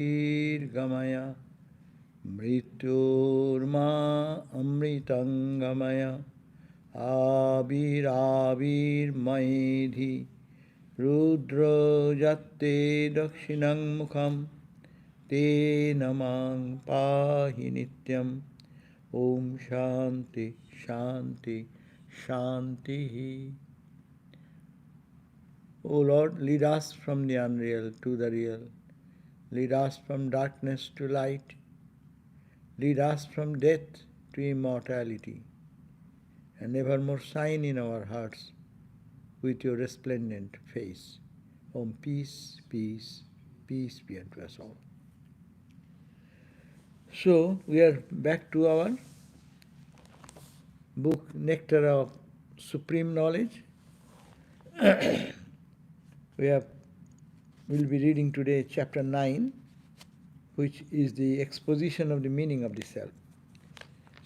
gamaya mrityurma amritangamaya avirabir maidhi rudra jatte dakshinang mukham te namang pahi nityam om shanti shanti shanti. O Lord, lead us from the unreal to the real. Lead us from darkness to light. Lead us from death to immortality. And evermore shine in our hearts with your resplendent face. Om peace, peace, peace be unto us all. So, we are back to our book Nectar of Supreme Knowledge. We'll be reading today chapter 9, which is the exposition of the meaning of the self.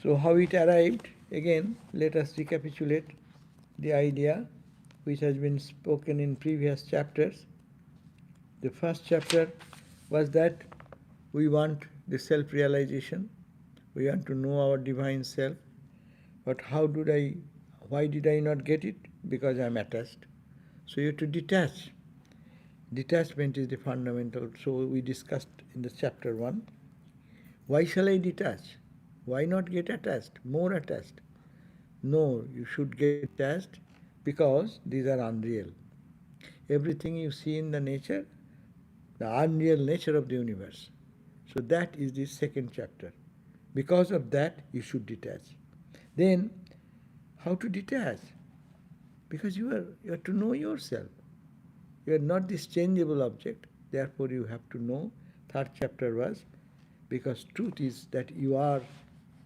So how it arrived, again, let us recapitulate the idea which has been spoken in previous chapters. The first chapter was that we want the self-realization, we want to know our divine self, but why did I not get it? Because I am attached. So you have to detach. Detachment is the fundamental. So we discussed in the chapter 1. Why shall I detach? Why not get attached? More attached. No, you should get attached because these are unreal. Everything you see in the nature, the unreal nature of the universe. So that is the second chapter. Because of that, you should detach. Then, how to detach? Because you have to know yourself. You are not this changeable object. Therefore, you have to know. Third chapter was, because truth is that you are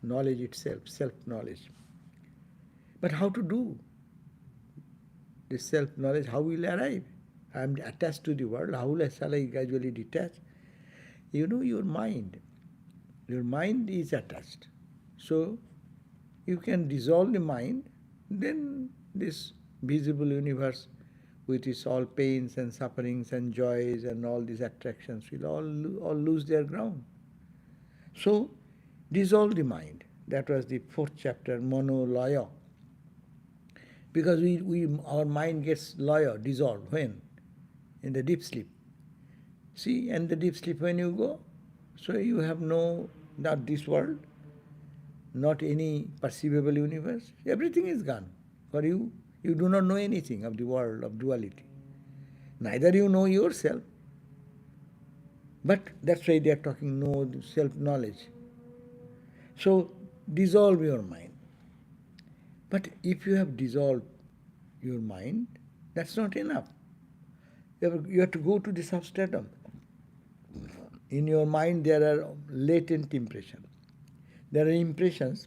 knowledge itself, self-knowledge. But how to do this self-knowledge? How will arrive? I am attached to the world. How shall I gradually detach? You know your mind. Your mind is attached. So you can dissolve the mind, then this visible universe with its all pains and sufferings and joys and all these attractions will all lose their ground. So dissolve the mind. That was the fourth chapter, monoloya. Because our mind gets laya, dissolved. When? In the deep sleep. See, and the deep sleep when you go, so you have not this world, not any perceivable universe. Everything is gone. For you, you do not know anything of the world of duality. Neither you know yourself. But that's why they are talking no self-knowledge. So dissolve your mind. But if you have dissolved your mind, that's not enough. You have to go to the substratum. In your mind there are latent impressions. There are impressions,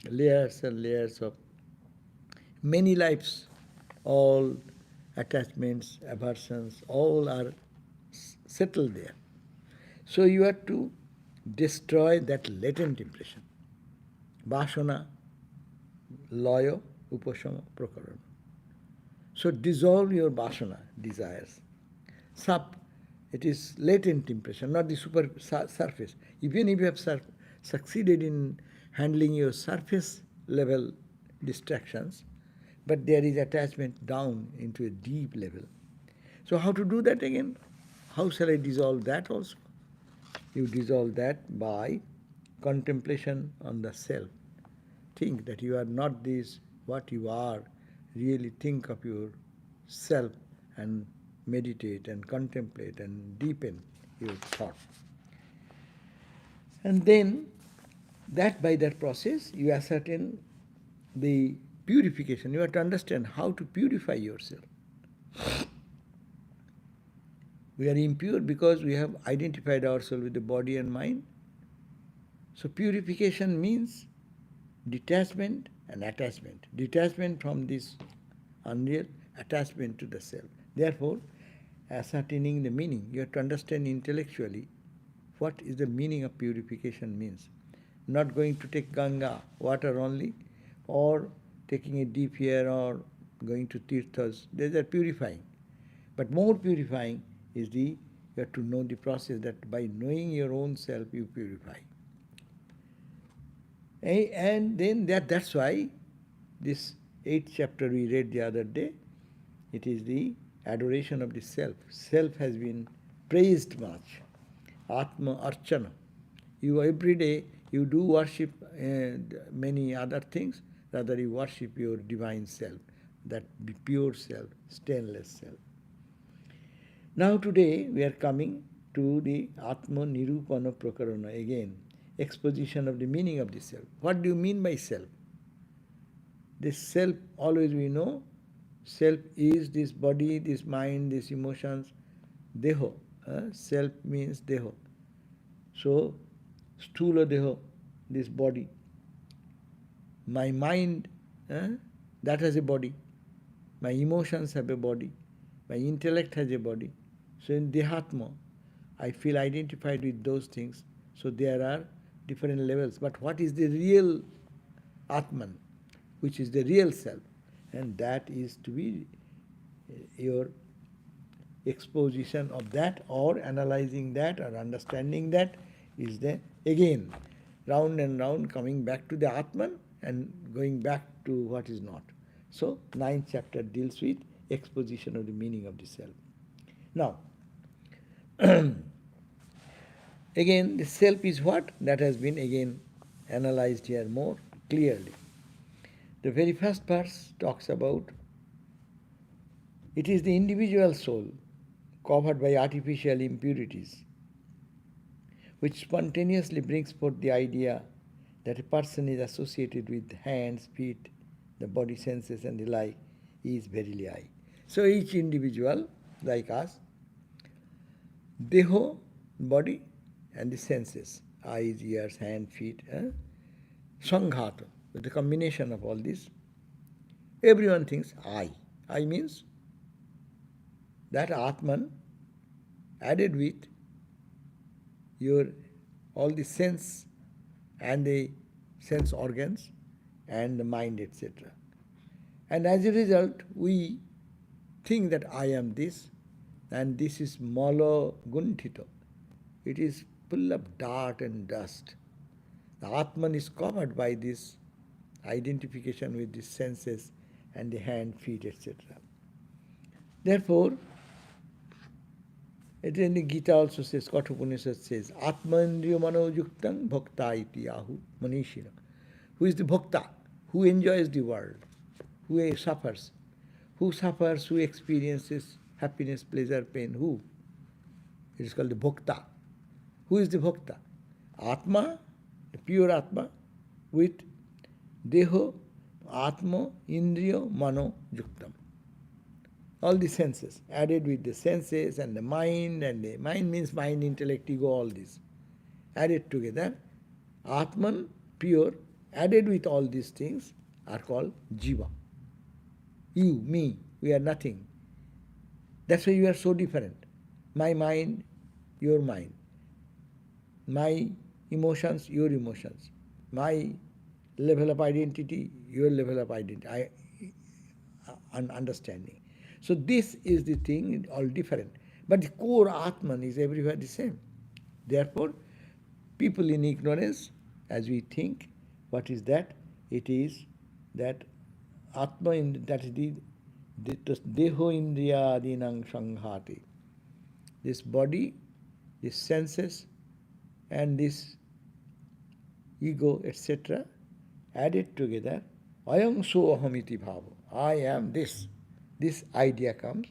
layers and layers of many lives, all attachments, aversions, all are settled there. So you have to destroy that latent impression. Vasana, laya, upasama, prakarana. So dissolve your vasana, desires. Sap, it is latent impression, not the surface. Even if you have succeeded in handling your surface level distractions, but there is attachment down into a deep level. So how to do that again? How shall I dissolve that also? You dissolve that by contemplation on the self. Think that you are not this, what you are. Really think of yourself and meditate and contemplate and deepen your thought. And then by that process you ascertain the purification. You have to understand how to purify yourself. We are impure because we have identified ourselves with the body and mind. So purification means detachment and attachment. Detachment from this unreal, attachment to the self. Therefore, ascertaining the meaning, you have to understand intellectually what is the meaning of purification means. Not going to take Ganga, water only, or taking a deep air or going to tirthas. These are purifying. But more purifying is the You have to know the process that by knowing your own self you purify. And then that's why this 8th chapter we read the other day, it is the adoration of the self. Self has been praised much. Atma Archana. You every day you do worship many other things, rather you worship your divine self, that pure self, stainless self. Now today we are coming to the Atma Nirupana Prakarana again, exposition of the meaning of the self. What do you mean by self? This self, always we know, self is this body, this mind, these emotions, deho. Self means deho. So, stula deho, this body. My mind, that has a body. My emotions have a body. My intellect has a body. So in Dehatma, I feel identified with those things. So there are different levels. But what is the real Atman, which is the real self? And that is to be your exposition of that, or analyzing that, or understanding that, is the, again, round and round, coming back to the Atman and going back to what is not. So 9th chapter deals with exposition of the meaning of the self. Now, again, the self is what? That has been again analyzed here more clearly. The very first verse talks about it is the individual soul covered by artificial impurities, which spontaneously brings forth the idea that a person is associated with hands, feet, the body senses and the like, is verily I. So each individual, like us, deho, body, and the senses, eyes, ears, hand, feet, sanghata, with the combination of all this, everyone thinks I. I means that Atman added with your all the sense and the sense organs and the mind, etc. And as a result, we think that I am this, and this is mala guntita. It is full of dirt and dust. The Atman is covered by this identification with the senses and the hand, feet, etc. Therefore, it in the Gita also says, Kathopanishad says, Atmandriya mano yuktang bhakta iti ahu manishina. Who is the bhakta? Who enjoys the world? Who suffers? Who suffers? Who experiences happiness, pleasure, pain? Who? It is called the bhakta. Who is the bhakta? Atma, the pure Atma, with deho, atma, indriya, mano, yuktam. All the senses, added with the senses and the mind means mind, intellect, ego, all this. Added together, Atman, pure, added with all these things, are called jiva. You, me, we are nothing. That's why you are so different. My mind, your mind. My emotions, your emotions. My level of identity, your level of identity, understanding. So this is the thing, all different. But the core Atman is everywhere the same. Therefore, people in ignorance, as we think, what is that? It is that Atma, that is the deho indriya adinang sanghati. This body, these senses, and this ego, etc., added together, ayam so ahamiti bhava. I am this. This idea comes,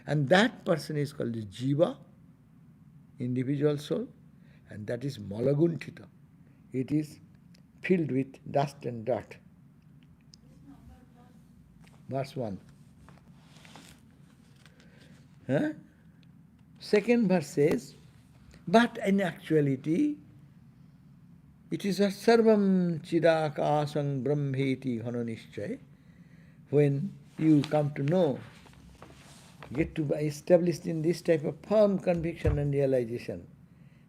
and that person is called the jiva, individual soul, and that is malaguntita. It is filled with dust and dirt. Verse 1. Second verse says, but in actuality, it is a sarvam chidakasang brahmeti hanonischay. When you come to know, get to be established in this type of firm conviction and realization,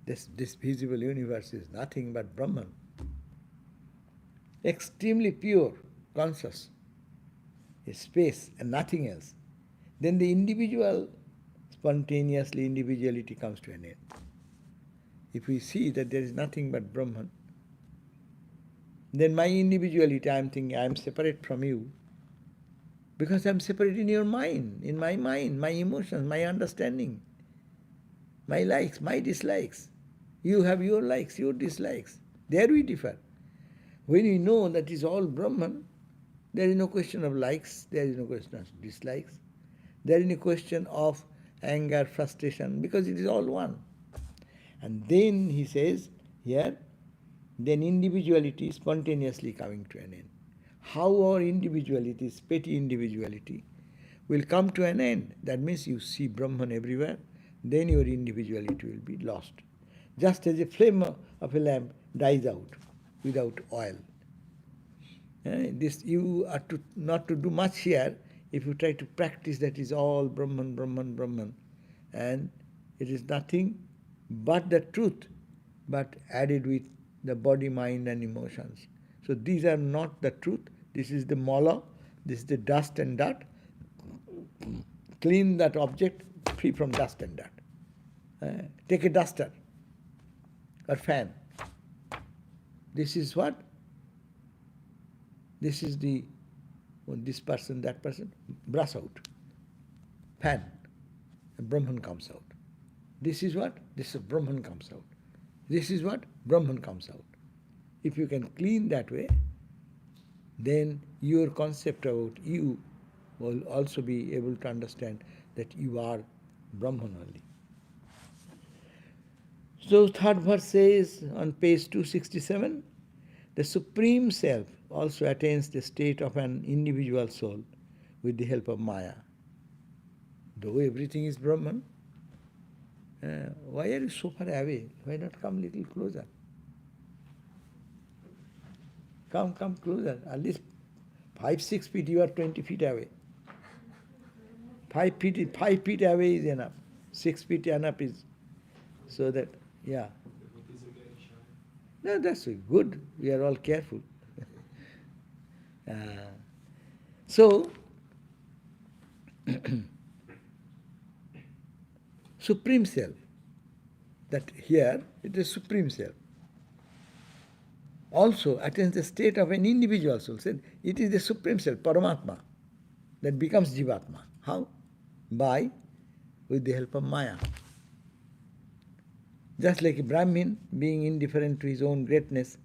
this visible universe is nothing but Brahman. Extremely pure, conscious, is space and nothing else. Then the individual spontaneously individuality comes to an end. If we see that there is nothing but Brahman, then my individuality, I am thinking I am separate from you, because I am separate in your mind, my emotions, my understanding, my likes, my dislikes. You have your likes, your dislikes. There we differ. When we know that is all Brahman, there is no question of likes, there is no question of dislikes, there is no question of anger, frustration, because it is all one. And then he says here, then individuality spontaneously coming to an end. How our individuality, petty individuality, will come to an end. That means you see Brahman everywhere, then your individuality will be lost. Just as a flame of a lamp dies out without oil. This you are not to do much here if you try to practice that is all Brahman, Brahman, Brahman. And it is nothing but the truth, but added with the body, mind and emotions. So these are not the truth. This is the mala, this is the dust and dirt. Clean that object free from dust and dirt. Take a duster or fan. This is what? This is the, this person, that person, brush out. Fan. And Brahman comes out. This is what? This is Brahman comes out. This is what? Brahman comes out. If you can clean that way, then your concept about you will also be able to understand that you are Brahman only. So third verse says on page 267, the Supreme Self also attains the state of an individual soul with the help of Maya. Though everything is Brahman, why are you so far away? Why not come a little closer? Come closer. At least 5-6 feet, you are 20 feet away. 5 feet away is enough. 6 feet enough is, so that, yeah. No, that's good. We are all careful. So, Supreme Self, that here it is Supreme Self, also attains the state of an individual soul. Said it is the Supreme Self, Paramatma, that becomes Jivatma. How? With the help of Maya. Just like a Brahmin, being indifferent to his own greatness,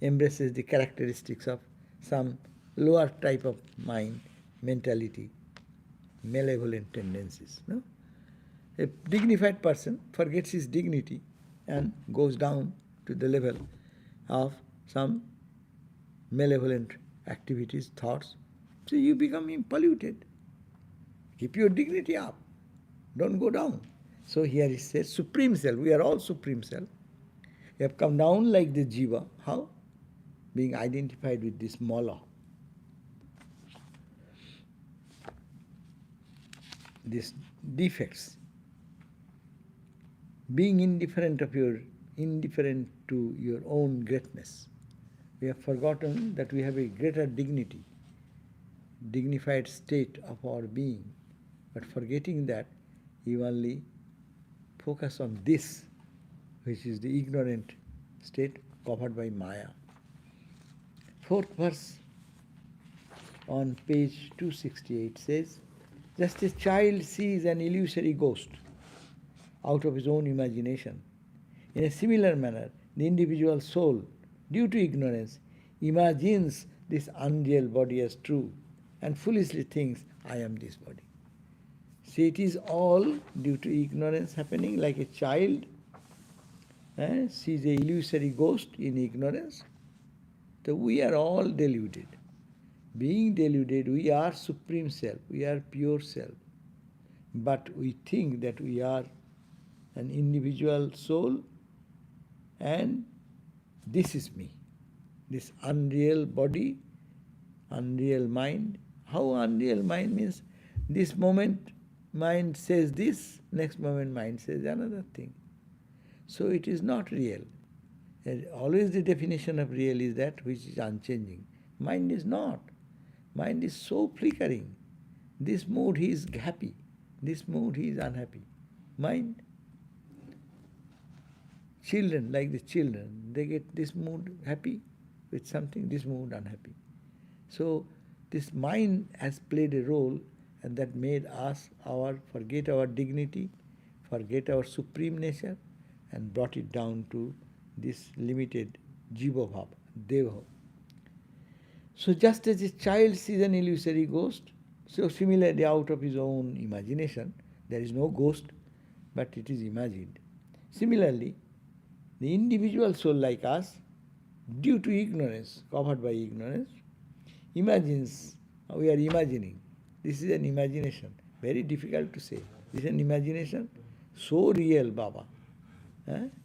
embraces the characteristics of some lower type of mind, mentality, malevolent tendencies. No? A dignified person forgets his dignity and goes down to the level of some malevolent activities, thoughts. So you become polluted. Keep your dignity up. Don't go down. So here it says Supreme Self. We are all Supreme Self. You have come down like the Jiva. How? Being identified with this mala. These defects. Being indifferent to your own greatness. We have forgotten that we have a greater dignity, dignified state of our being. But forgetting that, you only focus on this, which is the ignorant state covered by Maya. Fourth verse on page 268 says, just as a child sees an illusory ghost out of his own imagination, in a similar manner, the individual soul, due to ignorance, imagines this unreal body as true and foolishly thinks, I am this body. See, it is all due to ignorance happening, like a child sees an illusory ghost in ignorance. So we are all deluded. Being deluded, we are Supreme Self, we are pure Self. But we think that we are an individual soul and this is me. This unreal body, unreal mind. How unreal mind means this moment mind says this, next moment mind says another thing. So it is not real. Always the definition of real is that which is unchanging. Mind is not. Mind is so flickering. This mood he is happy. This mood he is unhappy. Mind. Children, like the children, they get this mood happy with something, this mood unhappy. So this mind has played a role, and that made us forget our dignity, forget our supreme nature, and brought it down to this limited jiva bhava, deva. So just as a child sees an illusory ghost, so similarly out of his own imagination, there is no ghost, but it is imagined. Similarly, the individual soul like us, due to ignorance, covered by ignorance, imagines, we are imagining. This is an imagination. Very difficult to say. This is an imagination. So real, Baba.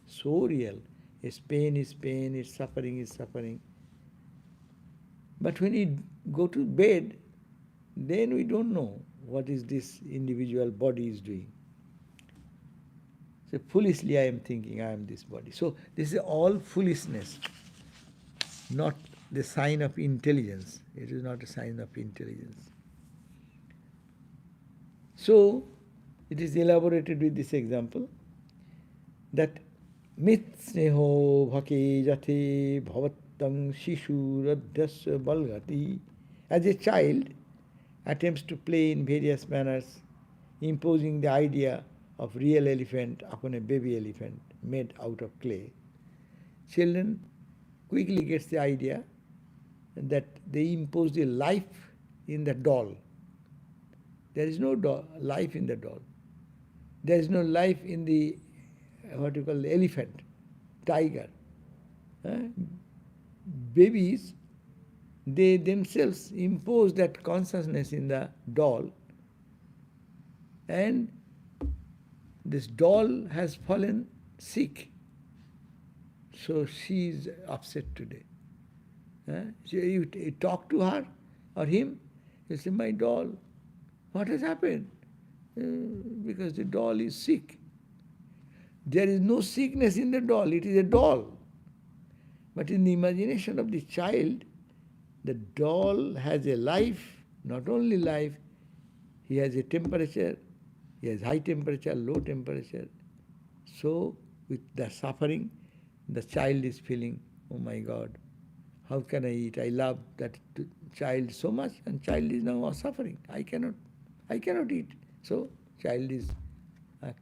So real. Its pain is pain, its suffering is suffering. But when we go to bed, then we don't know what is this individual body is doing. So foolishly I am thinking I am this body. So this is all foolishness, not the sign of intelligence. It is not a sign of intelligence. So it is elaborated with this example that mit sneho bhake jate bhavatang shishu radhyasya balgati. As a child attempts to play in various manners, imposing the idea of real elephant upon a baby elephant made out of clay. Children quickly gets the idea that they impose the life in the doll. There is no life in the doll. There is no life in the, what you call, elephant, tiger. Babies, they themselves impose that consciousness in the doll, and this doll has fallen sick. So she is upset today. So you talk to her or him, you say, my doll, what has happened? Because the doll is sick. There is no sickness in the doll, it is a doll. But in the imagination of the child, the doll has a life, not only life, he has a temperature, he has high temperature, low temperature. So with the suffering, the child is feeling, oh my God, how can I eat? I love that child so much, and child is now suffering. I cannot eat. So child is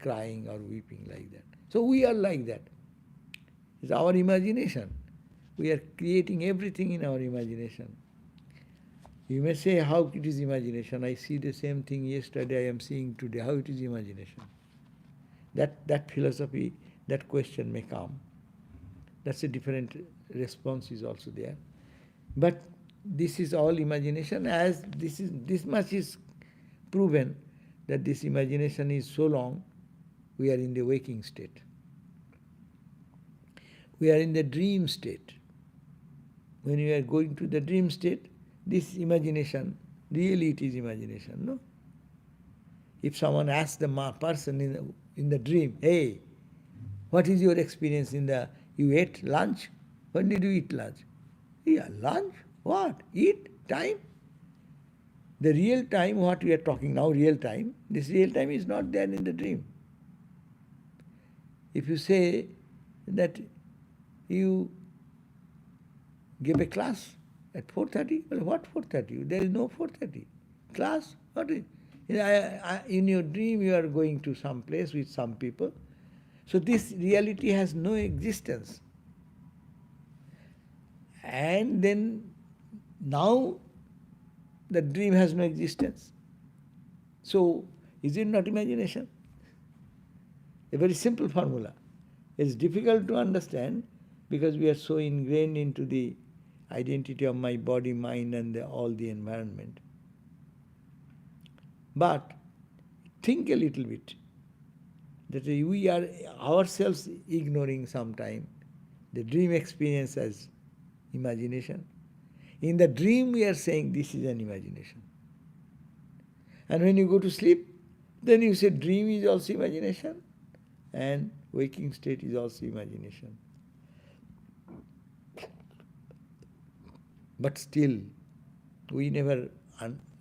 crying or weeping like that. So we are like that. It's our imagination. We are creating everything in our imagination. You may say how it is imagination. I see the same thing yesterday, I am seeing today. How it is imagination? That philosophy, that question may come. That's a different response is also there. But this is all imagination, as this much is proven that this imagination is so long, we are in the waking state. We are in the dream state. When we are going to the dream state, this imagination, really it is imagination, no? If someone asks the person in the dream, hey, what is your experience you ate lunch? When did you eat lunch? Yeah, lunch? What? Eat? Time? The real time, what we are talking now, real time, this real time is not there in the dream. If you say that you give a class at 4:30, well, what 4:30? There is no 4:30. Class? What is? In your dream, you are going to some place with some people. So this reality has no existence. And then now the dream has no existence. So is it not imagination? A very simple formula. It's difficult to understand because we are so ingrained into the identity of my body, mind, and all the environment. But think a little bit that we are ourselves ignoring sometime the dream experience as imagination. In the dream we are saying this is an imagination. And when you go to sleep, then you say dream is also imagination and waking state is also imagination. But still, we never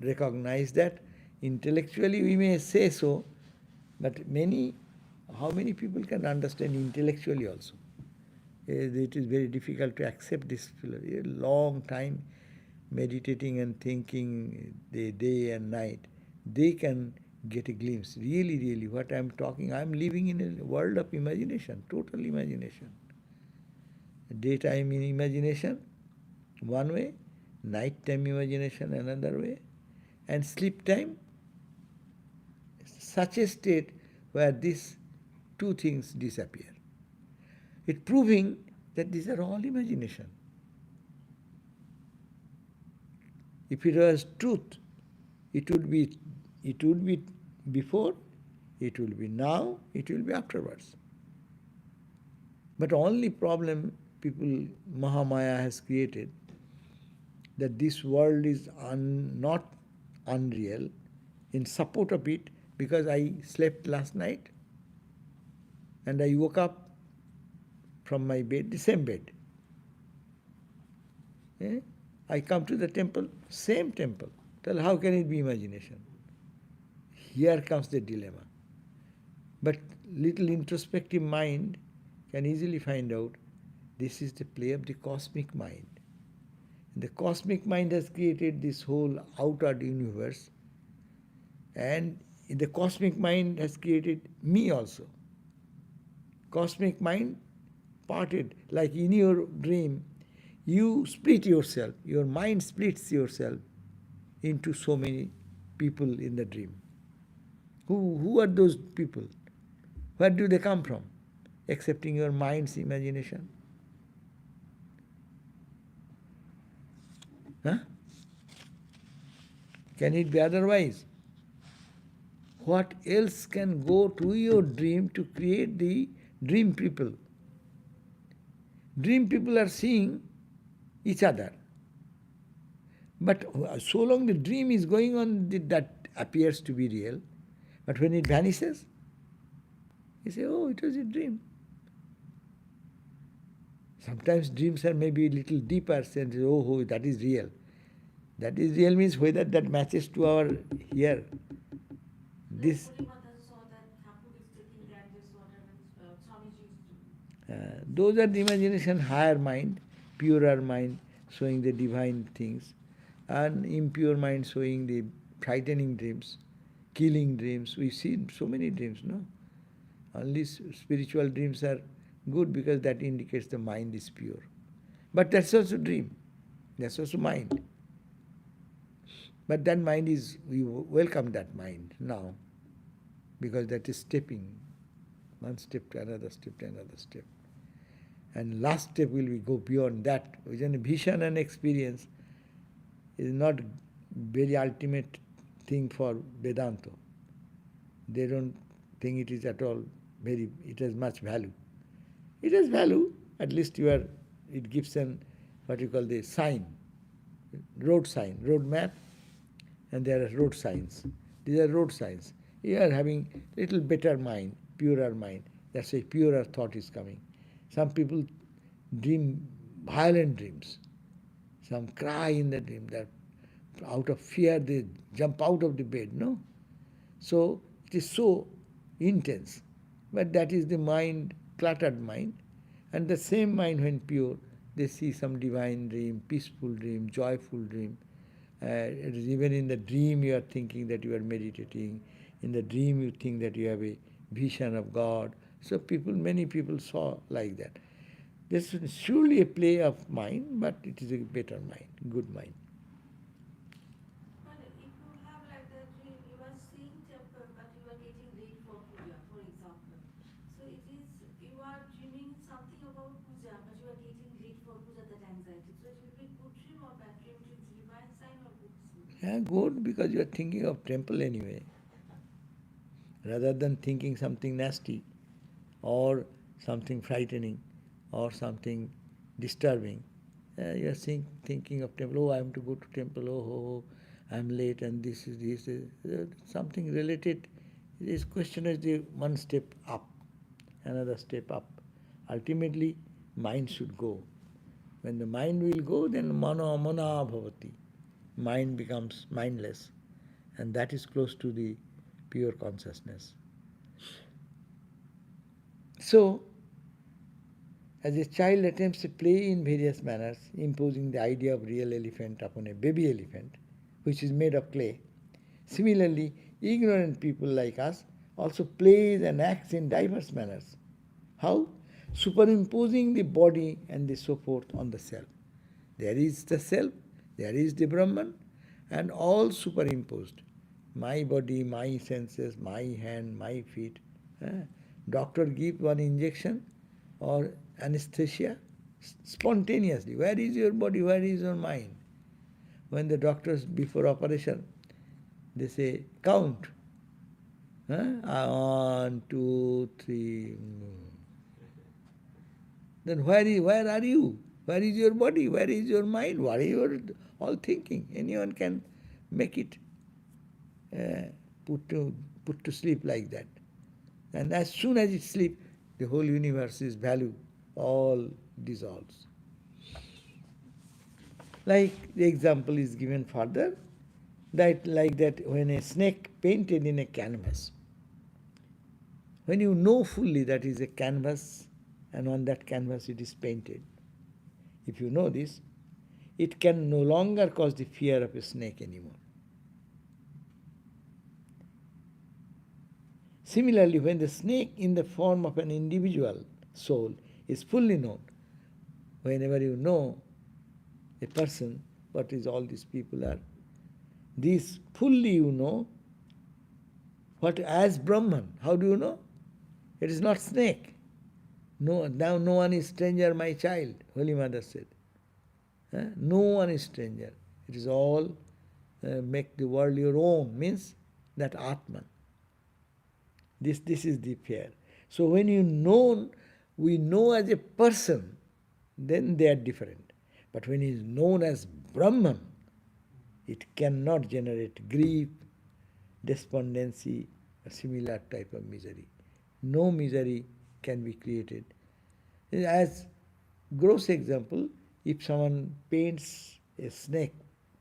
recognize that Intellectually we may say so, but how many people can understand intellectually also? It is very difficult to accept this a long time meditating and thinking the day and night. They can get a glimpse. Really, really, what I'm talking, I'm living in a world of imagination, total imagination. Daytime in imagination, one way, nighttime imagination, another way, and sleep time, such a state where these two things disappear. It proving that these are all imagination. If it was truth, it would be before, it will be now, it will be afterwards. But only problem people Mahamaya has created, that this world is not unreal, in support of it, because I slept last night and I woke up from my bed, the same bed. I come to the temple, same temple. Tell how can it be imagination? Here comes the dilemma. But little introspective mind can easily find out this is the play of the cosmic mind. The cosmic mind has created this whole outer universe, and the cosmic mind has created me also. Cosmic mind parted, like in your dream, you split yourself, your mind splits yourself into so many people in the dream. Who are those people? Where do they come from? Excepting your mind's imagination. Huh? Can it be otherwise? What else can go to your dream to create the dream people? Dream people are seeing each other. But so long the dream is going on, that appears to be real. But when it vanishes, you say, oh, it was a dream. Sometimes dreams are maybe a little deeper, and oh, that is real. That is real means whether that matches to our here. This. Those are the imagination, higher mind, purer mind, showing the divine things, and impure mind showing the frightening dreams, killing dreams. We see so many dreams, no? Only spiritual dreams are good because that indicates the mind is pure. But that's also dream. That's also mind. But that mind is, we welcome that mind now, because that is stepping one step to another step to another step. And last step will be go beyond that. Vision and experience is not very ultimate thing for Vedanta. They don't think it is at all it has much value. It has value, at least it gives an, what you call the sign, road map, and there are road signs. These are road signs. You are having little better mind, purer mind. That's why purer thought is coming. Some people dream violent dreams. Some cry in the dream. That out of fear they jump out of the bed, no? So it is so intense. But that is the mind, cluttered mind. And the same mind when pure, they see some divine dream, peaceful dream, joyful dream. It is even in the dream you are thinking that you are meditating. In the dream you think that you have a vision of God. So many people saw like that. This is surely a play of mind, but it is a better mind, good mind. But if you have like the dream, you are seeing temple, but you are getting ready for puja, for example. So it is, you are dreaming something about puja, but you are getting ready for puja, that anxiety. So it will be good dream or bad dream, it is divine sign or good sign? Yeah, good, because you are thinking of temple anyway. Rather than thinking something nasty or something frightening or something disturbing, you are thinking of temple. Oh, I have to go to temple. Oh, I am late, and this is something related. This question is the one step up, another step up. Ultimately, mind should go. When the mind will go, then mano bhavati. Mind becomes mindless. And that is close to the pure consciousness. So, as a child attempts to play in various manners, imposing the idea of real elephant upon a baby elephant, which is made of clay. Similarly, ignorant people like us also plays and acts in diverse manners. How? Superimposing the body and the so forth on the self. There is the self, there is the Brahman, and all superimposed. My body, my senses, my hand, my feet. Doctor give one injection or anesthesia spontaneously. Where is your body? Where is your mind? When the doctors before operation, they say count. 1, 2, 3. Then where are you? Where is your body? Where is your mind? What are you all thinking? Anyone can make it put to sleep like that. And as soon as it sleeps, the whole universe's value all dissolves. Like the example is given further, that like that when a snake painted in a canvas, when you know fully that is a canvas and on that canvas it is painted, if you know this, it can no longer cause the fear of a snake anymore. Similarly, when the snake in the form of an individual soul is fully known, whenever you know a person, what is all these people are, this fully you know, what as Brahman, how do you know? It is not snake. No, now no one is stranger, my child, Holy Mother said. No one is stranger. It is all make the world your own, means that Atman. This is the fear. So when we know as a person, then they are different. But when he is known as Brahman, it cannot generate grief, despondency, a similar type of misery. No misery can be created. As gross example, if someone paints a snake,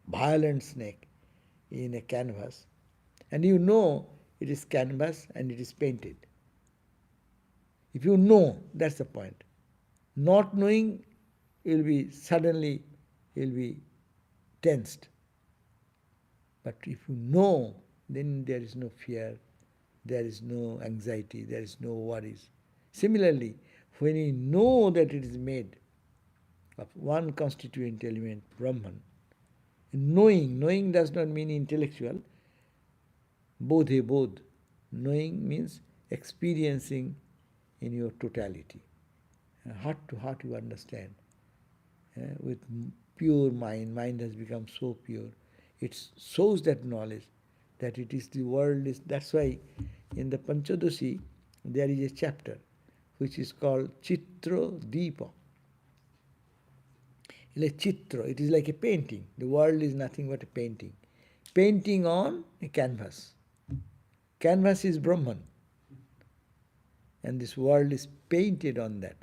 violent snake, in a canvas, and you know it is canvas and it is painted. If you know, that's the point. Not knowing, you will be suddenly, you will be tensed. But if you know, then there is no fear, there is no anxiety, there is no worries. Similarly, when you know that it is made of one constituent element, Brahman, knowing does not mean intellectual, bodhe. Knowing means experiencing in your totality. Heart to heart you understand. With pure mind has become so pure. It shows that knowledge, that it is the world is. That's why in the Panchadoshi there is a chapter which is called Chitra Deepa. Like Chitra, it is like a painting. The world is nothing but a painting. Painting on a canvas. Canvas is Brahman. And this world is painted on that.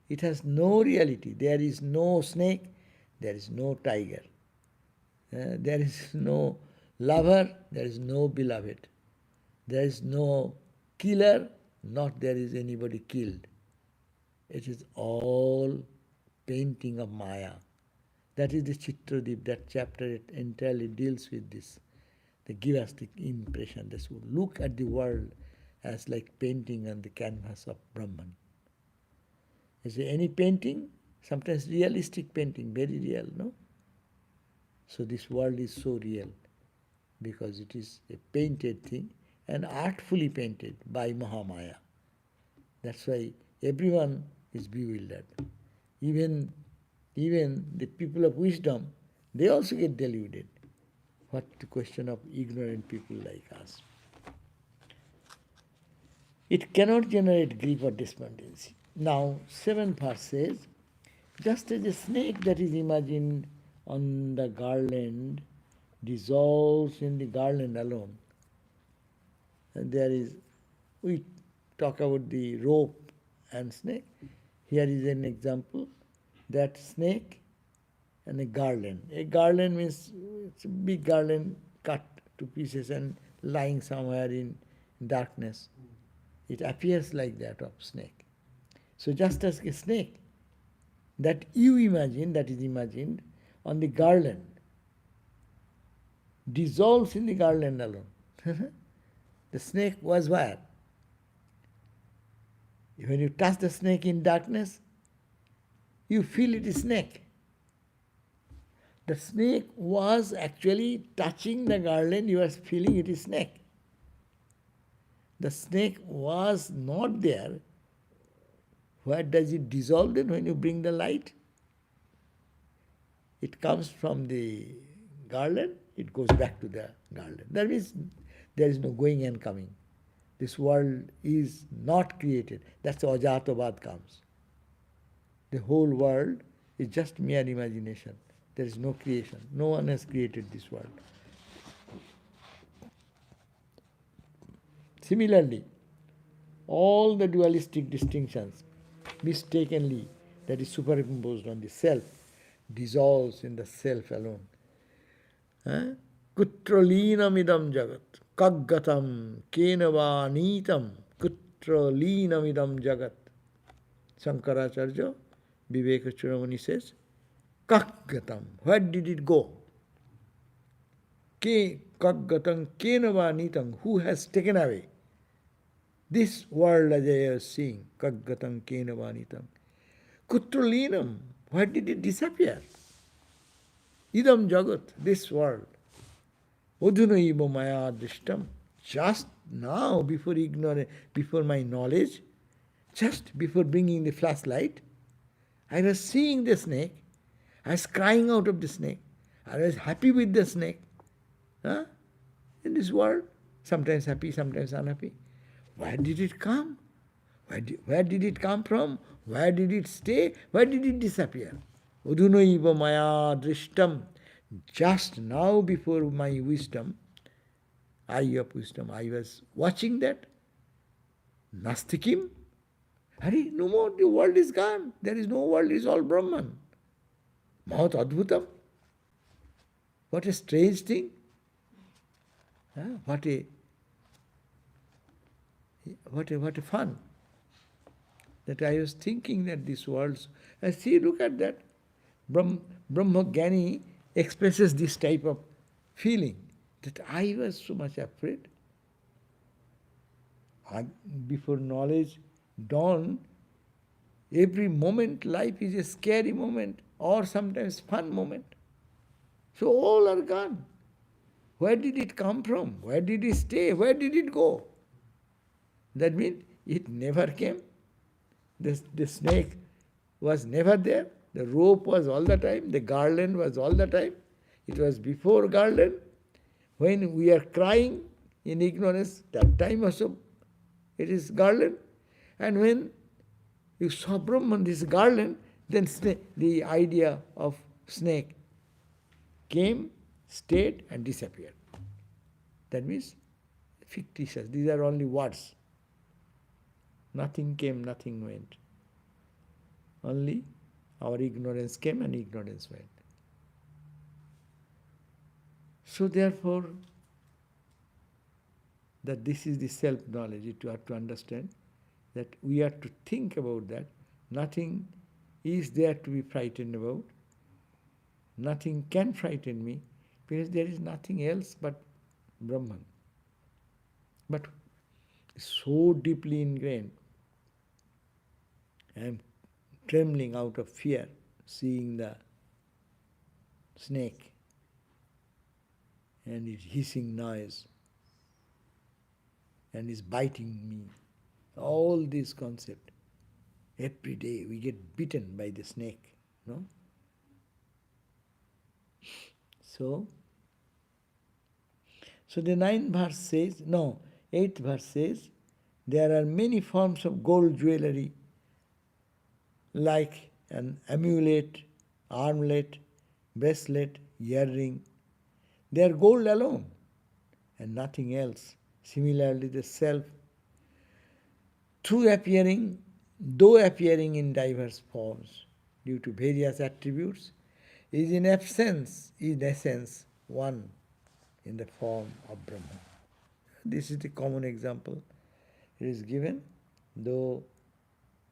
It has no reality. There is no snake, there is no tiger. There is no lover, there is no beloved. There is no killer, not there is anybody killed. It is all painting of Maya. That is the Chitradeep. That chapter it entirely deals with this. They give us the impression that we look at the world as like painting on the canvas of Brahman. You see, any painting, sometimes realistic painting, very real, no? So this world is so real because it is a painted thing and artfully painted by Mahamaya. That's why everyone is bewildered. Even the people of wisdom, they also get deluded. What the question of ignorant people like us? It cannot generate grief or despondency. Now, 7th verse says, just as a snake that is imagined on the garland dissolves in the garland alone, and we talk about the rope and snake. Here is an example, that snake and a garland. A garland means it's a big garland cut to pieces and lying somewhere in darkness. It appears like that of snake. So just as a snake that you imagine, that is imagined on the garland, dissolves in the garland alone. The snake was where? When you touch the snake in darkness, you feel it is snake. The snake was actually touching the garland, you are feeling it is snake. The snake was not there. Where does it dissolve then when you bring the light? It comes from the garland, it goes back to the garland. That means there is no going and coming. This world is not created. That's the Ajatavad comes. The whole world is just mere imagination. There is no creation. No one has created this world. Similarly, all the dualistic distinctions, mistakenly, that is superimposed on the self, dissolves in the self alone. Kutralinam idam jagat, kaggatam kenava nitam, kutralinam idam jagat. Shankaracharya, Viveka Chudamani says, kaggatam, where did it go? Ke kaggatam kenava nitam, who has taken away? This world as I was seeing, kaggatam kenava nitam. Kutralinam, where did it disappear? Idam jagat, this world. Odhunaiva maya drishtam. Just now, before ignorance, before my knowledge, just before bringing the flashlight, I was seeing the snake. I was crying out of the snake. I was happy with the snake. In this world, sometimes happy, sometimes unhappy. Where did it come? Where did it come from? Where did it stay? Where did it disappear? Udhunaiva maya drishtam. Just now before my wisdom, eye of wisdom, I was watching that. Nastikim. Hari, no more, the world is gone. There is no world, it is all Brahman. Mahat Adbhutam. What a strange thing. What a fun. That I was thinking that this world, and see, look at that. Brahmajnani expresses this type of feeling, that I was so much afraid. Before knowledge dawned, every moment life is a scary moment or sometimes fun moment. So all are gone. Where did it come from? Where did it stay? Where did it go? That means it never came. The snake was never there. The rope was all the time. The garland was all the time. It was before garland. When we are crying in ignorance, that time also it is garland. And when you saw Brahman, this garland, then the idea of snake came, stayed and disappeared. That means fictitious. These are only words. Nothing came, nothing went. Only our ignorance came and ignorance went. So therefore, that this is the self-knowledge. You have to understand that we have to think about that. Nothing is there to be frightened about. Nothing can frighten me because there is nothing else but Brahman. But so deeply ingrained, I am trembling out of fear seeing the snake and its hissing noise and is biting me. All this concept. Every day we get bitten by the snake. No? So the 8th verse says, there are many forms of gold jewelry like an amulet, armlet, bracelet, earring. They are gold alone and nothing else. Similarly, the self, though appearing in diverse forms due to various attributes, is in essence one. in the form of Brahman. This is the common example. It is given, though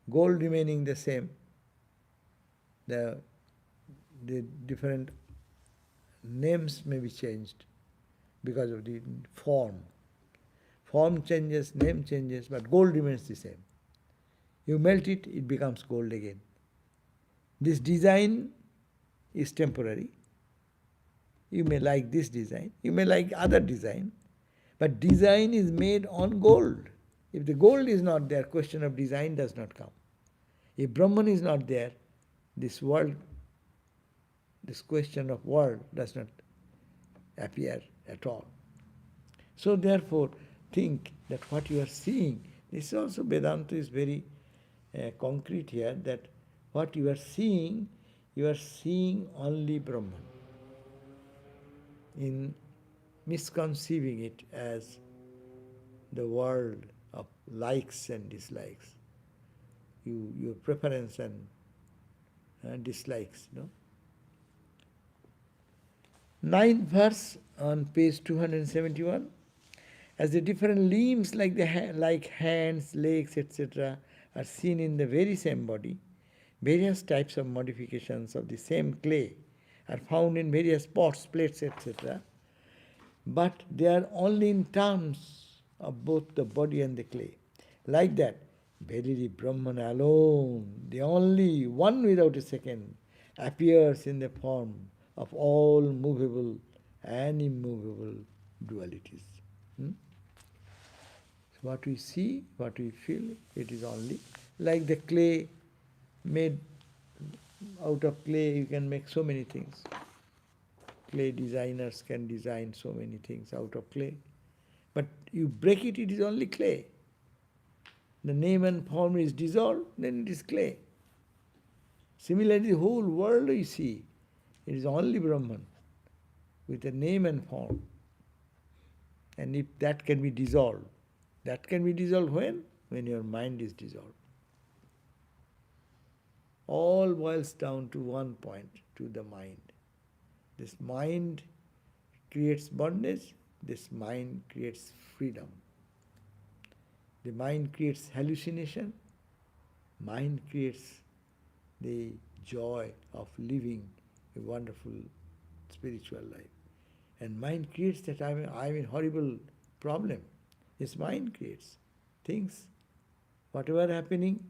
gold remaining the same, the different names may be changed because of the form. Form changes, name changes, but gold remains the same. You melt it, it becomes gold again. This design is temporary. You may like this design, you may like other design, but design is made on gold. If the gold is not there, question of design does not come. If Brahman is not there, this world, this question of world does not appear at all. So therefore, think that what you are seeing, this also Vedanta is very concrete here, that what you are seeing only Brahman. In misconceiving it as the world of likes and dislikes, your preference and dislikes. Ninth verse on page 271. As the different limbs like like hands, legs, etc. are seen in the very same body, various types of modifications of the same clay are found in various pots, plates, etc. But they are only in terms of both the body and the clay. Like that, verily Brahman alone, the only one without a second, appears in the form of all movable and immovable dualities. So what we see, what we feel, it is only like the clay made out of clay. You can make so many things. Clay designers can design so many things out of clay. But you break it, it is only clay. The name and form is dissolved, then it is clay. Similarly, the whole world you see, it is only Brahman with a name and form. And if that can be dissolved, that can be dissolved when? When your mind is dissolved. All boils down to one point, to the mind. This mind creates bondage, this mind creates freedom. The mind creates hallucination, mind creates the joy of living a wonderful spiritual life. And mind creates that I'm in horrible problem. This mind creates things. Whatever happening,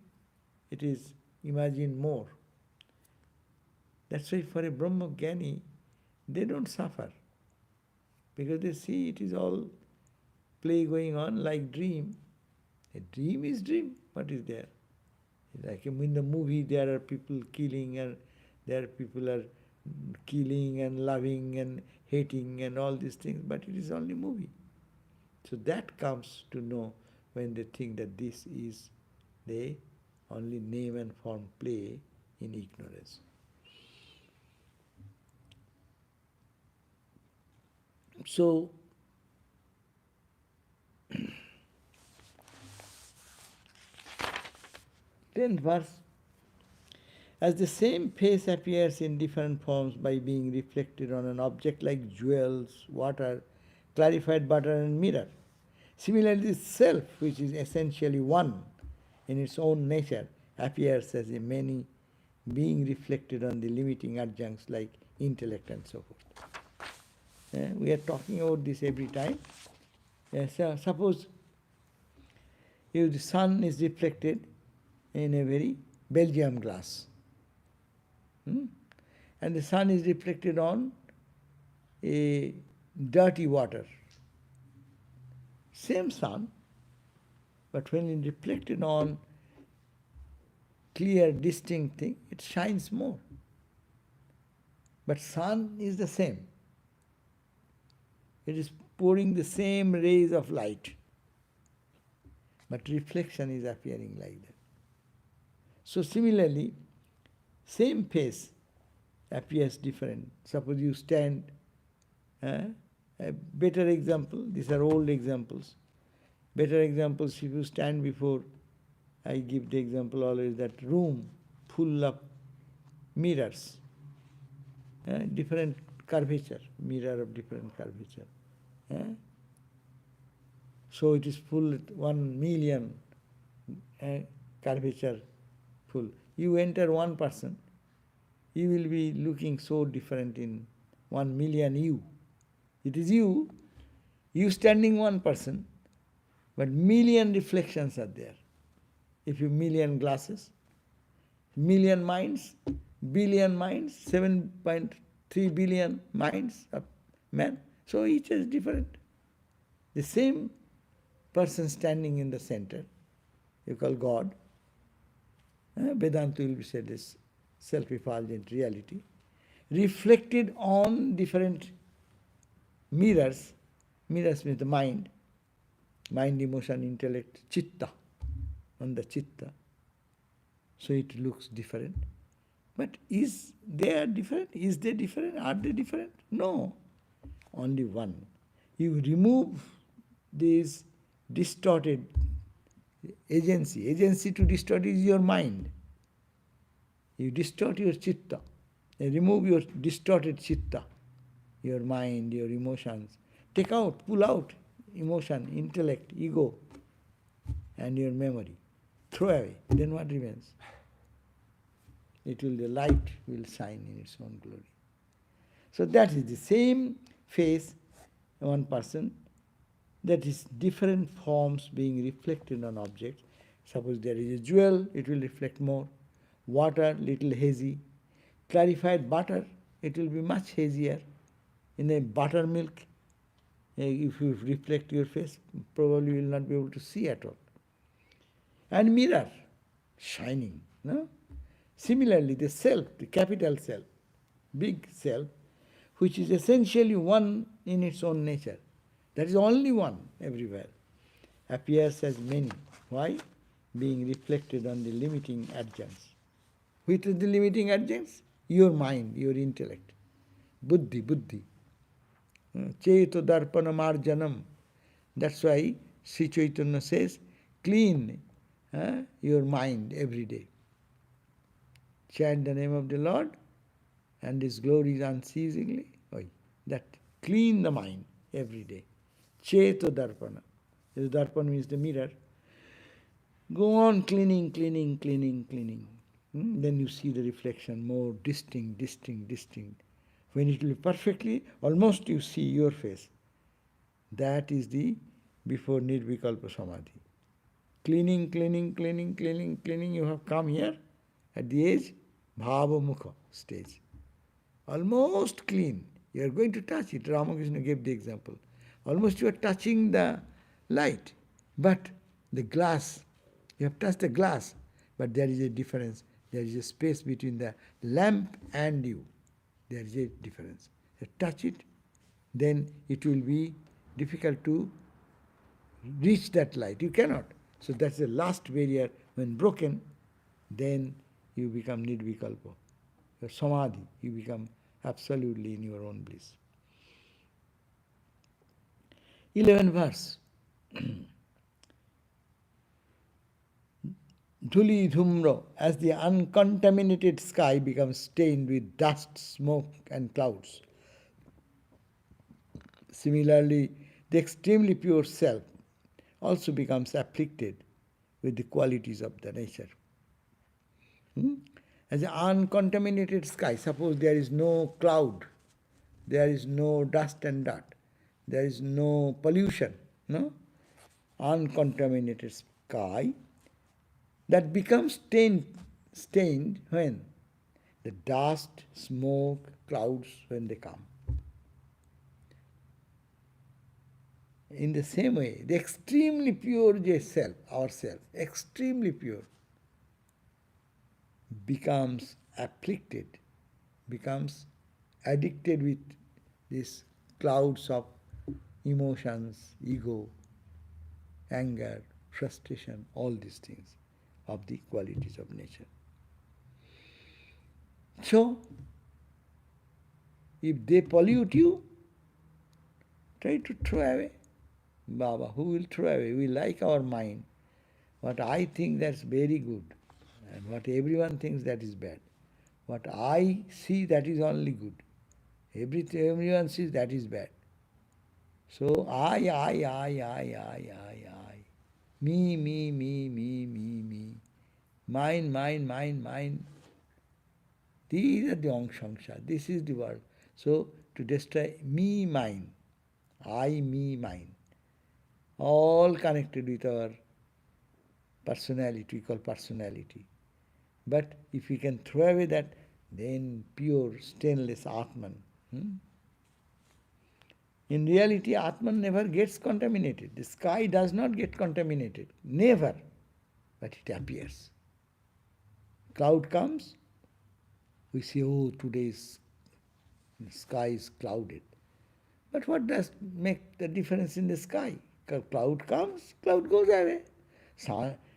it is imagined more. That's why for a Brahma Jnani, they don't suffer. Because they see it is all play going on like dream. A dream is dream. What is there? Like in the movie, there are people killing, and there are people are killing and loving and hating and all these things, but it is only movie. So that comes to know when they think that this is the only name and form play in ignorance. So, 10th verse. As the same face appears in different forms by being reflected on an object like jewels, water, clarified butter and mirror, similarly the self, which is essentially one in its own nature, appears as a many being reflected on the limiting adjuncts like intellect and so forth. We are talking about this every time. So suppose if the sun is reflected in a very Belgium glass, and the sun is reflected on a dirty water. Same sun, but when it reflected on clear, distinct thing, it shines more. But sun is the same. It is pouring the same rays of light. But reflection is appearing like that. So similarly, same face appears different. Suppose you stand, a better example, these are old examples. Better examples, if you stand before, I give the example always, that room full of mirrors, different curvature, mirror of different curvature. So it is full at 1 million curvature full. You enter one person, you will be looking so different in 1 million you. It is you standing one person, but million reflections are there. If you million glasses, million minds, billion minds, 7.3 billion minds of man, so each is different. The same person standing in the center, you call God. Vedanta will be said as self-effulgent reality, reflected on different mirrors. Mirrors means the mind, emotion, intellect, chitta, on the chitta. So it looks different. But is they different? Is they different? Are they different? No. Only one. You remove this distorted agency. Agency to distort is your mind. You distort your chitta. You remove your distorted chitta, your mind, your emotions. Take out, pull out emotion, intellect, ego, and your memory. Throw away. Then what remains? The light will shine in its own glory. So that is the same face, one person, that is different forms being reflected on objects. Suppose there is a jewel, it will reflect more. Water, little hazy. Clarified butter, it will be much hazier. In a buttermilk, if you reflect your face, probably you will not be able to see at all. And mirror, shining. No? Similarly, the self, the capital self, big self, which is essentially one in its own nature, that is only one everywhere, appears as many. Why? Being reflected on the limiting adjuncts. Which is the limiting adjuncts? Your mind, your intellect. Buddhi. Cheto darpana marjanam. That's why Sri Chaitanya says, clean your mind every day. Chant the name of the Lord and His glories unceasingly. That clean the mind every day. Cheto darpana. The darpana means the mirror. Go on cleaning. Then you see the reflection more distinct. When it will be perfectly, almost you see your face. That is the before Nirvikalpa Samadhi. Cleaning, you have come here at the age Bhava Mukha stage. Almost clean. You are going to touch it. Ramakrishna gave the example. Almost you are touching the light. But the glass, you have touched the glass, but there is a difference. There is a space between the lamp and you. There is a difference. You touch it, then it will be difficult to reach that light. You cannot. So that's the last barrier. When broken, then you become nirvikalpa. Your samadhi, you become absolutely in your own bliss. 11th verse. Dhuli dhumra, as the uncontaminated sky becomes stained with dust, smoke and clouds. Similarly, the extremely pure self also becomes afflicted with the qualities of the nature. As an uncontaminated sky, suppose there is no cloud, there is no dust and dirt, there is no pollution, no? Uncontaminated sky, that becomes stained when? The dust, smoke, clouds, when they come. In the same way, the extremely pure self, ourself, extremely pure, becomes afflicted, becomes addicted with these clouds of emotions, ego, anger, frustration, all these things of the qualities of nature. So, if they pollute you, try to throw away. Baba, who will throw away? We like our mind. What I think that's very good, and what everyone thinks that is bad. What I see that is only good. Everyone sees that is bad. So I. Me. Mine. These are the angshangsha. This is the word. So to destroy me, mine, I, me, mine, all connected with our personality, we call personality. But if we can throw away that, then pure, stainless Atman. In reality, Atman never gets contaminated. The sky does not get contaminated. Never. But it appears. Cloud comes, we say, oh, today's sky is clouded. But what does make the difference in the sky? Cloud comes, cloud goes away.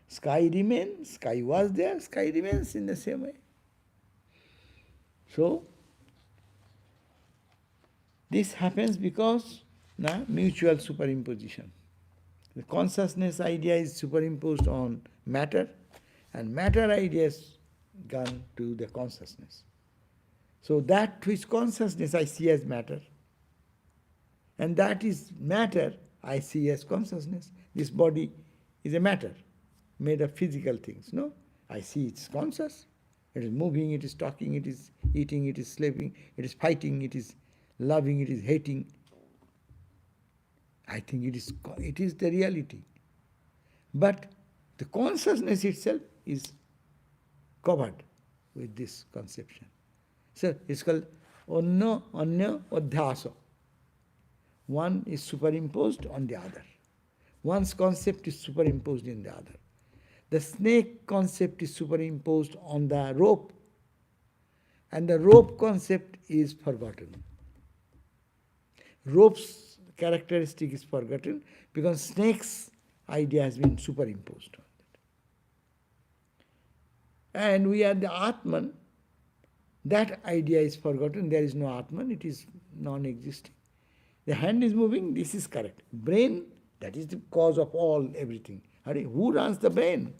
Sky remains, sky was there, sky remains in the same way. So, this happens because mutual superimposition. The consciousness idea is superimposed on matter, and matter idea is gone to the consciousness. So that which consciousness I see as matter, and that is matter I see as consciousness. This body is a matter, made of physical things, no? I see it's conscious. It is moving, it is talking, it is eating, it is sleeping, it is fighting, it is loving, it is hating. I think it is the reality. But the consciousness itself is covered with this conception. So it's called anya adhyasa. One is superimposed on the other. One's concept is superimposed in the other. The snake concept is superimposed on the rope, and the rope concept is forgotten. Rope's characteristic is forgotten because snake's idea has been superimposed on it. And we are the Atman. That idea is forgotten. There is no Atman. It is non-existing. The hand is moving. This is correct. Brain, that is the cause of all everything. Who runs the brain?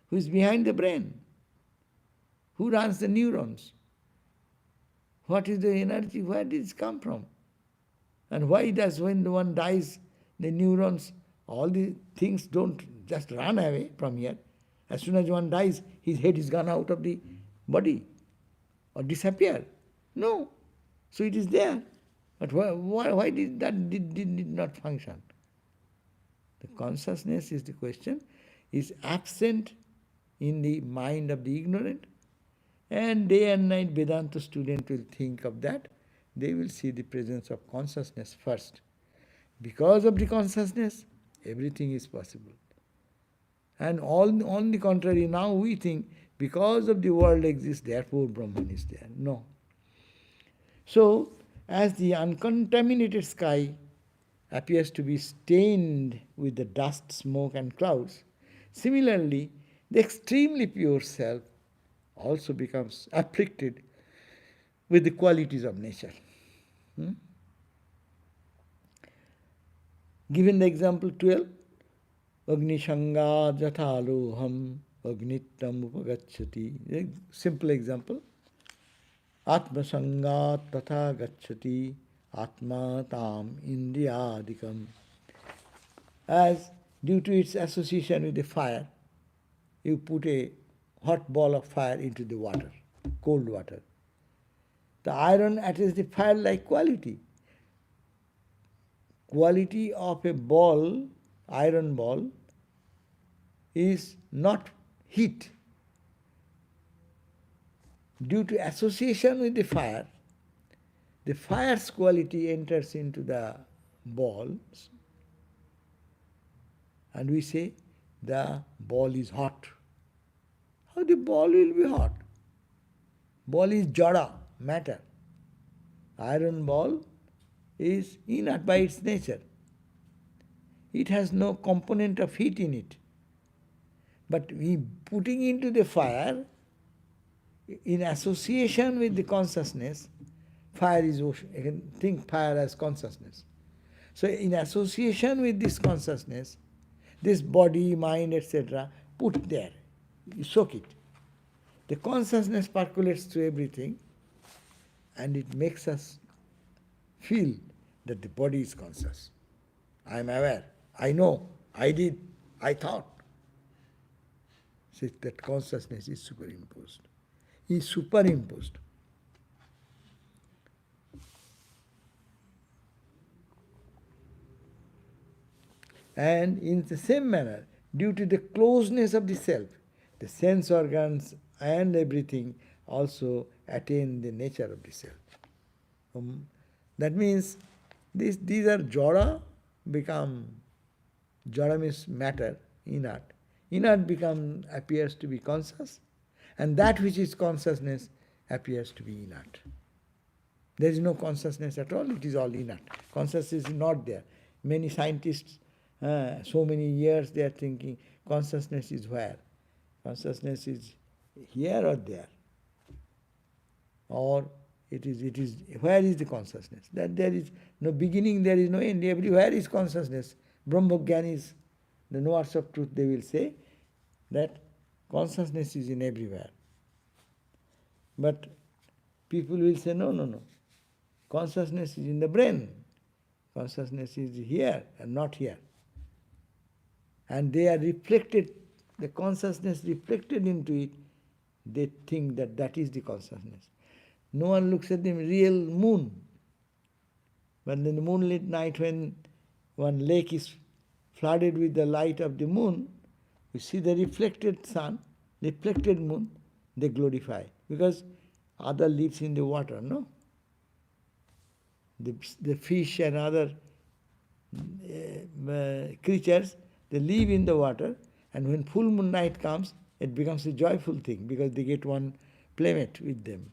Who is behind the brain? Who runs the neurons? What is the energy? Where did it come from? And why does when one dies, the neurons, all the things don't just run away from here. As soon as one dies, his head is gone out of the body or disappear. No. So it is there. But why did that did not function? The consciousness is the question, is absent in the mind of the ignorant. And day and night Vedanta student will think of that. They will see the presence of consciousness first. Because of the consciousness, everything is possible. And on the contrary, now we think because of the world exists, therefore Brahman is there. No. So, as the uncontaminated sky appears to be stained with the dust, smoke and clouds, similarly, the extremely pure self also becomes afflicted with the qualities of nature. Given the example 12, Agni Shanga Jathaloham Agnitam Upagacchati. Simple example. Atma Sanga Tatha Gacchati Atma Tam Indriyadikam. As due to its association with the fire, you put a hot ball of fire into the water, cold water. The iron attains the fire-like quality. Quality of a ball, iron ball, is not heat. Due to association with the fire's quality enters into the balls, and we say the ball is hot. How the ball will be hot? Ball is jada, matter. Iron ball is inert by its nature. It has no component of heat in it. But we putting into the fire, in association with the consciousness, fire is ocean. You can think fire as consciousness. So in association with this consciousness, this body, mind, etc., put there. You soak it. The consciousness percolates through everything, and it makes us feel that the body is conscious. I am aware, I know, I did, I thought. So that consciousness is superimposed. Is superimposed. And in the same manner, due to the closeness of the self, the sense organs and everything also attain the nature of the self. That means these are jara become, jara means matter, inert. Inert appears to be conscious, and that which is consciousness appears to be inert. There is no consciousness at all, it is all inert. Consciousness is not there. Many scientists, so many years they are thinking, consciousness is where? Consciousness is here or there? Or it is, where is the consciousness? That there is no beginning, there is no end. Everywhere is consciousness. Brahmagyanis, the knowers of truth, they will say that consciousness is in everywhere. But people will say, no, no, no. Consciousness is in the brain. Consciousness is here and not here. And they are reflected, the consciousness reflected into it, they think that that is the consciousness. No one looks at the real moon. But in the moonlit night, when one lake is flooded with the light of the moon, we see the reflected sun, reflected moon, they glorify. Because other lives in the water, no? The fish and other creatures, they live in the water, and when full moon night comes, it becomes a joyful thing because they get one playmate with them.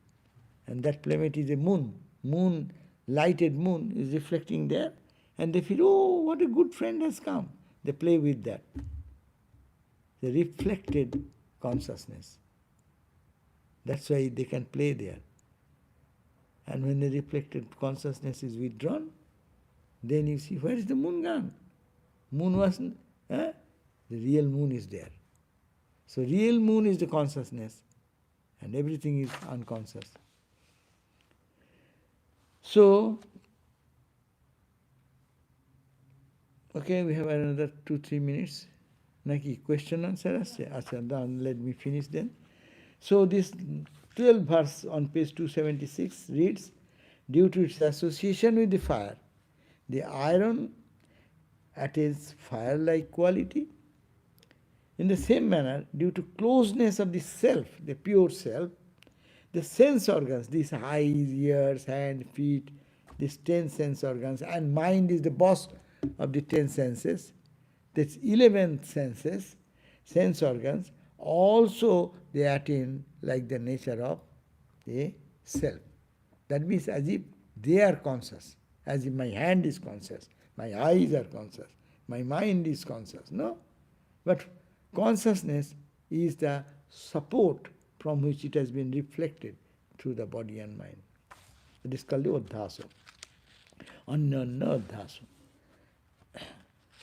And that playmate is a moon. Moon, lighted moon is reflecting there, and they feel, oh, what a good friend has come. They play with that. The reflected consciousness. That's why they can play there. And when the reflected consciousness is withdrawn, then you see, where is the moon gone? Moon wasn't, the real moon is there. So real moon is the consciousness, and everything is unconscious. So, okay, we have another 2-3 minutes. Naki, question answer? Acha, done. Let me finish then. So this 12th verse on page 276 reads, due to its association with the fire, the iron attains fire-like quality. In the same manner, due to closeness of the self, the pure self, the sense organs, these eyes, ears, hands, feet, these 10 sense organs, and mind is the boss of the 10 senses, that's 11 senses, sense organs, also they attain like the nature of a self. That means as if they are conscious, as if my hand is conscious, my eyes are conscious, my mind is conscious. No? But consciousness is the support from which it has been reflected through the body and mind. It is called the Adhyaso. Anna Adhyaso.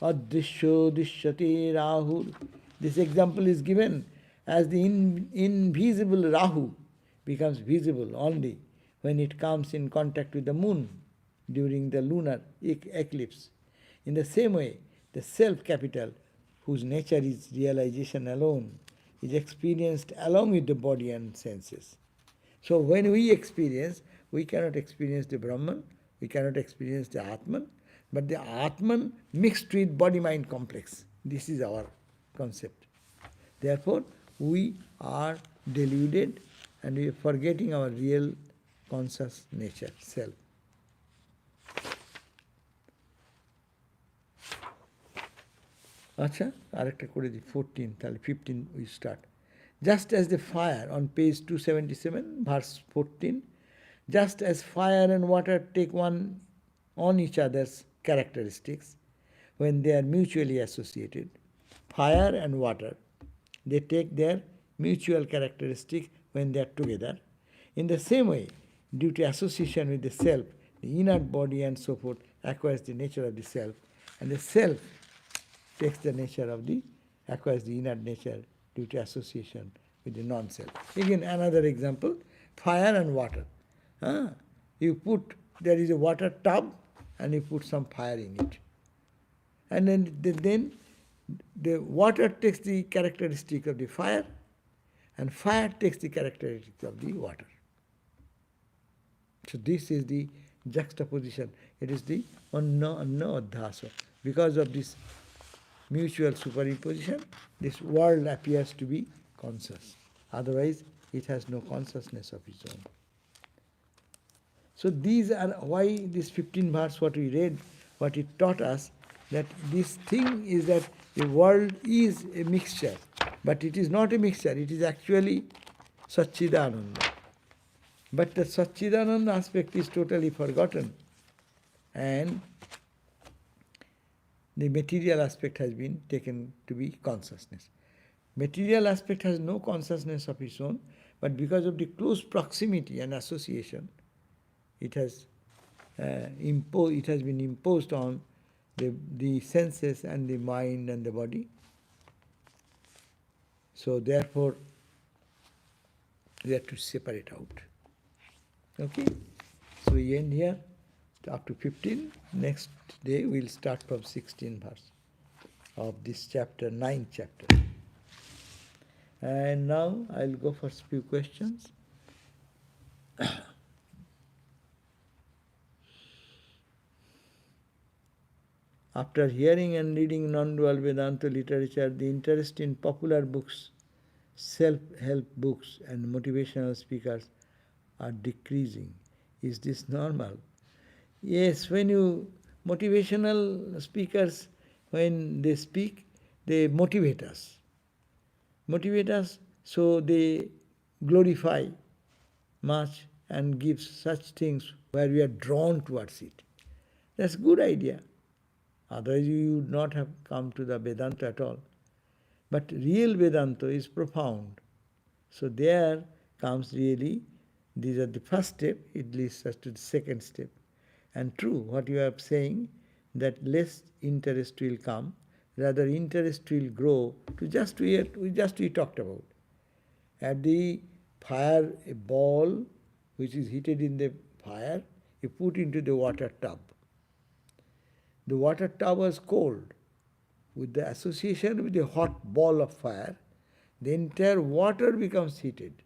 Adrisho Drishyate Rahu. This example is given as the invisible Rahu becomes visible only when it comes in contact with the moon during the lunar eclipse. In the same way, the self-capital, whose nature is realization alone, is experienced along with the body and senses. So when we experience, we cannot experience the Brahman, we cannot experience the Atman, but the Atman mixed with body-mind complex. This is our concept. Therefore, we are deluded and we are forgetting our real conscious nature, self. আচ্ছা আরেকটা করে দিই 14, তাহলে 15 we start. Just as the fire on page 277, verse 14, just as fire and water take one on each other's characteristics when they are mutually associated, fire and water, they take their mutual characteristic when they are together. In the same way, due to association with the self, the inert body and so forth acquires the nature of the self, and the self takes the nature of the, acquires the inert nature due to association with the non-self. Again, another example, fire and water. You put, there is a water tub and you put some fire in it. And then the water takes the characteristic of the fire, and fire takes the characteristic of the water. So this is the juxtaposition. It is the anna adhasa. Because of this mutual superimposition, this world appears to be conscious. Otherwise, it has no consciousness of its own. So these are why this 15 verse what we read, what it taught us, that this thing is that the world is a mixture, but it is not a mixture, it is actually Satchidananda. But the Satchidananda aspect is totally forgotten, and the material aspect has been taken to be consciousness. Material aspect has no consciousness of its own, but because of the close proximity and association, it has been imposed on the senses and the mind and the body. So therefore, we have to separate out. Okay? So we end here up to 15. Next day we'll start from 16 verse of this chapter, 9th chapter. And now I'll go for a few questions. After hearing and reading non-dual Vedanta literature, the interest in popular books, self-help books and motivational speakers are decreasing. Is this normal? Yes, motivational speakers, when they speak, they motivate us. Motivate us, so they glorify much and give such things where we are drawn towards it. That's a good idea. Otherwise you would not have come to the Vedanta at all. But real Vedanta is profound. So there comes really, these are the first step, it leads us to the second step. And true, what you are saying, that less interest will come, rather interest will grow to just what we talked about. At the fire, a ball which is heated in the fire, you put into the water tub. The water tub was cold. With the association with the hot ball of fire, the entire water becomes heated.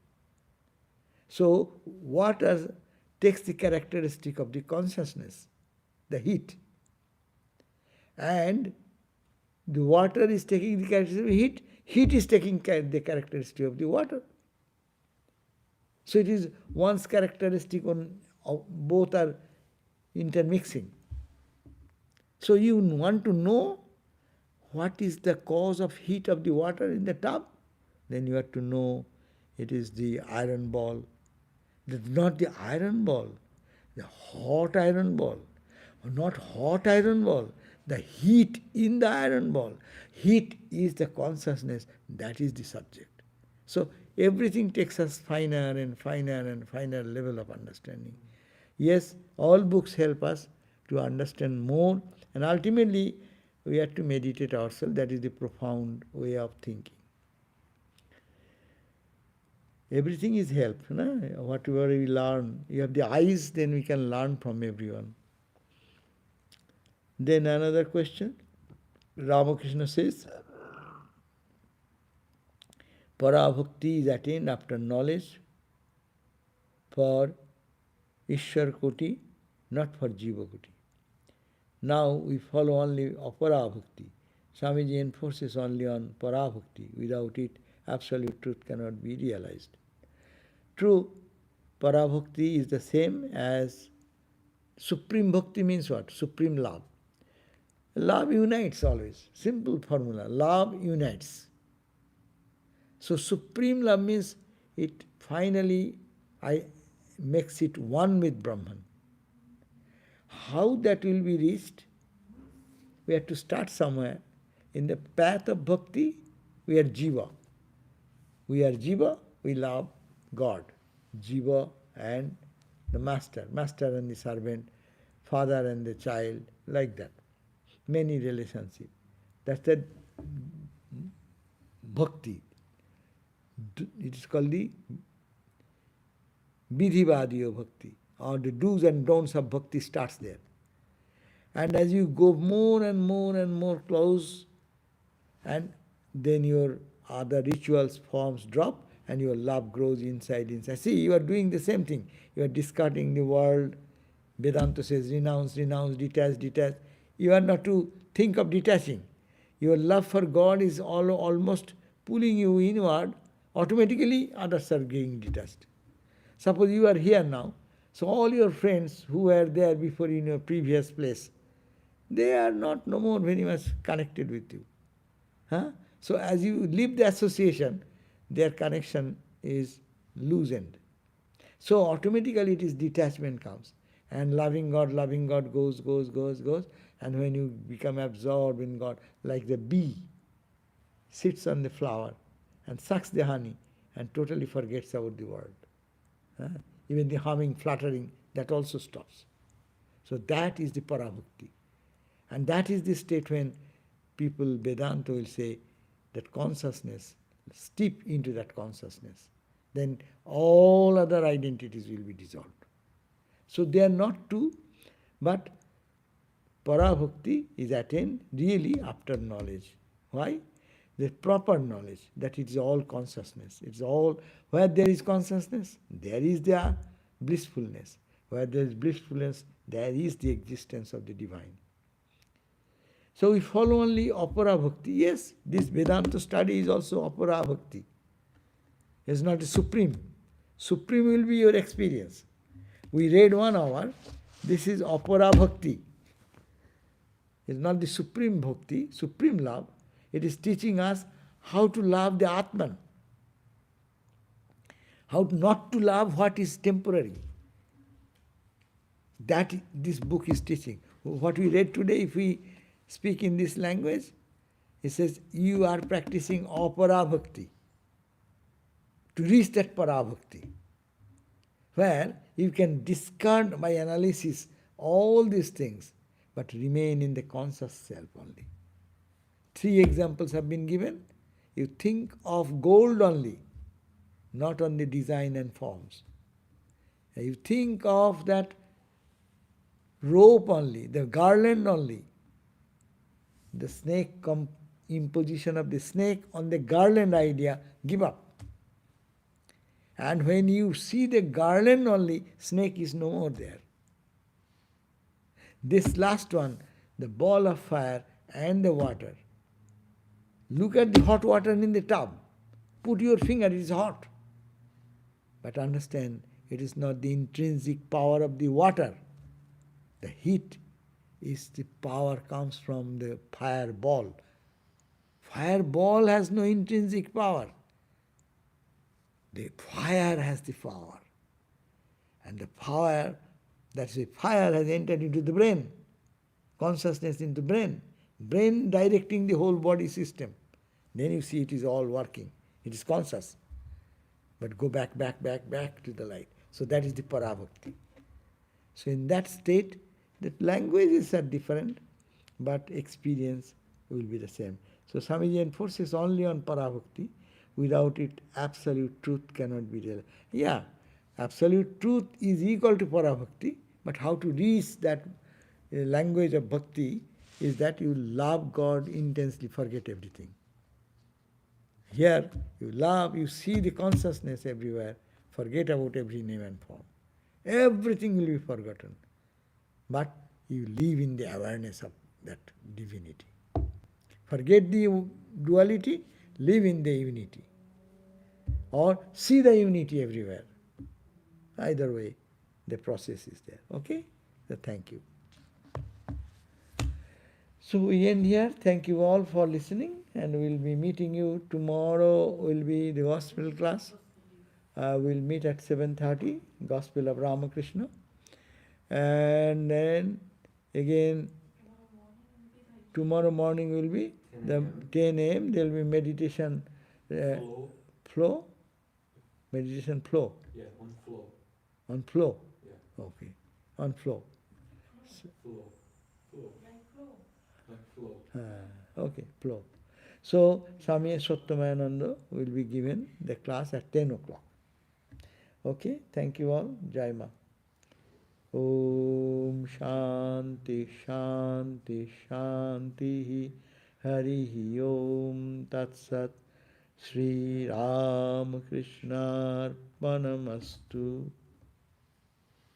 So water takes the characteristic of the consciousness, the heat. And the water is taking the characteristic of heat, heat is taking the characteristic of the water. So it is one's characteristic both are intermixing. So you want to know what is the cause of heat of the water in the tub? Then you have to know it is the iron ball. Not the iron ball, the hot iron ball. Not hot iron ball, the heat in the iron ball. Heat is the consciousness, that is the subject. So everything takes us finer and finer and finer level of understanding. Yes, all books help us to understand more, and ultimately we have to meditate ourselves. That is the profound way of thinking. Everything is help. Whatever we learn, you have the eyes, then we can learn from everyone. Then another question. Ramakrishna says, Parabhakti is attained after knowledge for Ishwar Koti, not for Jiva Koti. Now we follow only Aparabhakti. Swamiji enforces only on Parabhakti. Without it, absolute truth cannot be realized. True, Parabhakti is the same as Supreme Bhakti means what? Supreme love. Love unites always. Simple formula. Love unites. So Supreme love means it finally makes it one with Brahman. How that will be reached? We have to start somewhere. In the path of bhakti, we are jiva. We are jiva, we love God. Jiva and the master and the servant, father and the child, like that. Many relationships. That's the bhakti. It is called the vidhivadiyo bhakti, or the do's and don'ts of bhakti starts there. And as you go more and more and more close, and then your other rituals forms drop and your love grows inside. See, you are doing the same thing. You are discarding the world. Vedanta says renounce, renounce, detach, detach. You are not to think of detaching. Your love for God is almost pulling you inward. Automatically others are getting detached. Suppose you are here now, so all your friends who were there before in your previous place, they are not no more very much connected with you. Huh? So as you leave the association, their connection is loosened. So automatically it is detachment comes. And loving God goes, goes, goes, goes. And when you become absorbed in God, like the bee sits on the flower and sucks the honey and totally forgets about the world. Huh? Even the humming, fluttering, that also stops. So that is the parabhakti. And that is the state when people, Vedanta will say that consciousness, steep into that consciousness, then all other identities will be dissolved. So they are not two, but parabhakti is attained really after knowledge. Why? The proper knowledge that it is all consciousness. It's all, where there is consciousness, there is the blissfulness. Where there is blissfulness, there is the existence of the divine. So we follow only apara bhakti. Yes, this Vedanta study is also apara bhakti. It's not a supreme. Supreme will be your experience. We read 1 hour. This is apara bhakti. It's not the supreme bhakti, supreme love. It is teaching us how to love the Atman. How not to love what is temporary. That this book is teaching. What we read today, if we speak in this language, it says you are practicing apara bhakti to reach that parabhakti, where you can discard by analysis all these things, but remain in the conscious self only. 3 examples have been given. You think of gold only, not on the design and forms. You think of that rope only, the garland only, the snake imposition of the snake on the garland idea, give up. And when you see the garland only, snake is no more there. This last one, the ball of fire and the water. Look at the hot water in the tub. Put your finger, it is hot. But understand, it is not the intrinsic power of the water. The heat is the power comes from the fireball. Fireball has no intrinsic power. The fire has the power. And the power, that's why fire has entered into the brain. Consciousness into brain. Brain directing the whole body system. Then you see it is all working. It is conscious. But go back to the light. So that is the parabhakti. So in that state, the languages are different, but experience will be the same. So Swamiji enforces only on parabhakti. Without it, absolute truth cannot be realized. Yeah, absolute truth is equal to parabhakti, but how to reach that language of bhakti is that you love God intensely, forget everything. Here, you love, you see the consciousness everywhere, forget about every name and form. Everything will be forgotten. But you live in the awareness of that divinity. Forget the duality, live in the unity. Or see the unity everywhere. Either way, the process is there. Okay? So thank you. So we end here. Thank you all for listening, and we'll be meeting you tomorrow. Will be the gospel class. We'll meet at 7:30, Gospel of Ramakrishna. And then again, tomorrow morning will be the 10 a.m. There will be meditation flow. Meditation flow. Yeah, on flow. On flow. Yeah. Okay. On flow. Flow. Flow. Like flow. Okay, flow. So Swami Satyamayananda will be given the class at 10 o'clock. Okay, thank you all. Jai Ma. Om Shanti Shanti Shanti Harihi Om Tat Sat Sri Ram Krishna Arpanamastu.